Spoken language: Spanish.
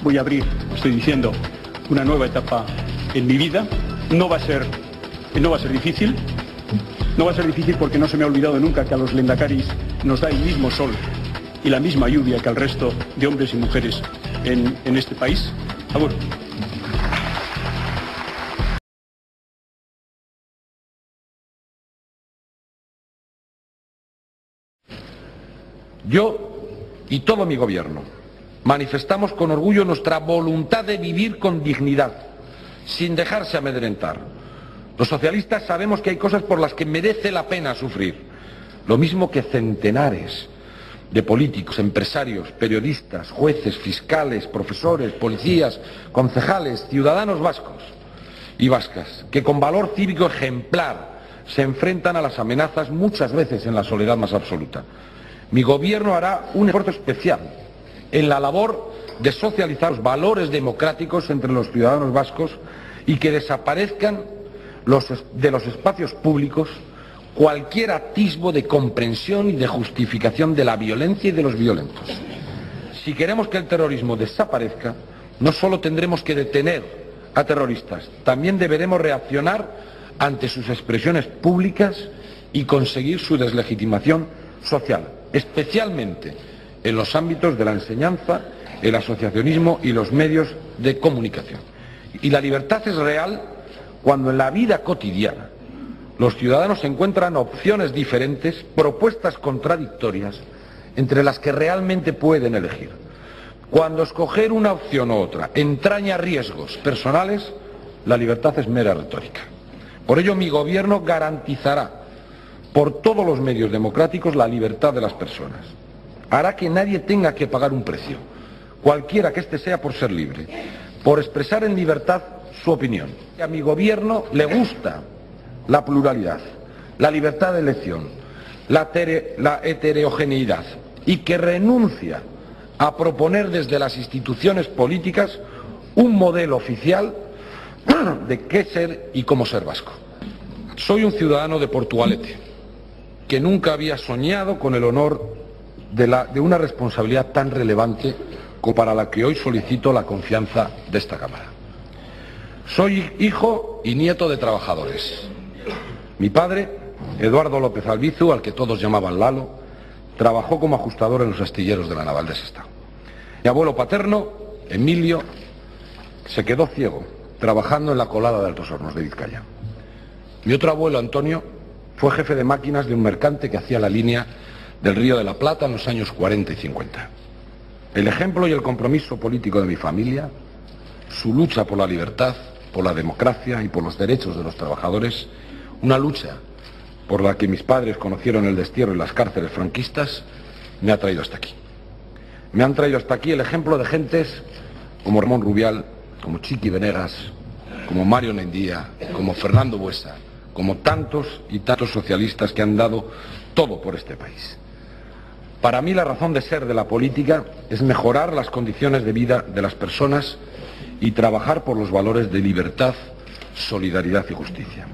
voy a abrir, estoy diciendo, una nueva etapa en mi vida. No va a ser difícil. No va a ser difícil porque no se me ha olvidado nunca que a los lendakaris nos da el mismo sol y la misma lluvia que al resto de hombres y mujeres en este país. Agur. Yo y todo mi gobierno manifestamos con orgullo nuestra voluntad de vivir con dignidad, sin dejarse amedrentar. Los socialistas sabemos que hay cosas por las que merece la pena sufrir, lo mismo que centenares de políticos, empresarios, periodistas, jueces, fiscales, profesores, policías, concejales, ciudadanos vascos y vascas, que con valor cívico ejemplar se enfrentan a las amenazas muchas veces en la soledad más absoluta. Mi gobierno hará un esfuerzo especial en la labor de socializar los valores democráticos entre los ciudadanos vascos y que desaparezcan de los espacios públicos cualquier atisbo de comprensión y de justificación de la violencia y de los violentos. Si queremos que el terrorismo desaparezca, no solo tendremos que detener a terroristas, también deberemos reaccionar ante sus expresiones públicas y conseguir su deslegitimación social, especialmente en los ámbitos de la enseñanza, el asociacionismo y los medios de comunicación. Y la libertad es real cuando en la vida cotidiana los ciudadanos encuentran opciones diferentes, propuestas contradictorias, entre las que realmente pueden elegir. Cuando escoger una opción u otra entraña riesgos personales, la libertad es mera retórica. Por ello, mi gobierno garantizará por todos los medios democráticos la libertad de las personas. Hará que nadie tenga que pagar un precio, cualquiera que éste sea, por ser libre, por expresar en libertad su opinión. A mi gobierno le gusta la pluralidad, la libertad de elección, la heterogeneidad, y que renuncia a proponer desde las instituciones políticas un modelo oficial de qué ser y cómo ser vasco. Soy un ciudadano de Portugalete, que nunca había soñado con el honor de una responsabilidad tan relevante como para la que hoy solicito la confianza de esta Cámara. Soy hijo y nieto de trabajadores. Mi padre, Eduardo López Albizu, al que todos llamaban Lalo, trabajó como ajustador en los astilleros de la Naval de Sestao. Mi abuelo paterno, Emilio, se quedó ciego trabajando en la colada de Altos Hornos de Vizcaya. Mi otro abuelo, Antonio, fue jefe de máquinas de un mercante que hacía la línea del Río de la Plata en los años 40 y 50. El ejemplo y el compromiso político de mi familia, su lucha por la libertad, por la democracia y por los derechos de los trabajadores, una lucha por la que mis padres conocieron el destierro y las cárceles franquistas, me ha traído hasta aquí. Me han traído hasta aquí el ejemplo de gentes como Ramón Rubial, como Chiqui Venegas, como Mario Nendía, como Fernando Buesa, como tantos y tantos socialistas que han dado todo por este país. Para mí la razón de ser de la política es mejorar las condiciones de vida de las personas y trabajar por los valores de libertad, solidaridad y justicia.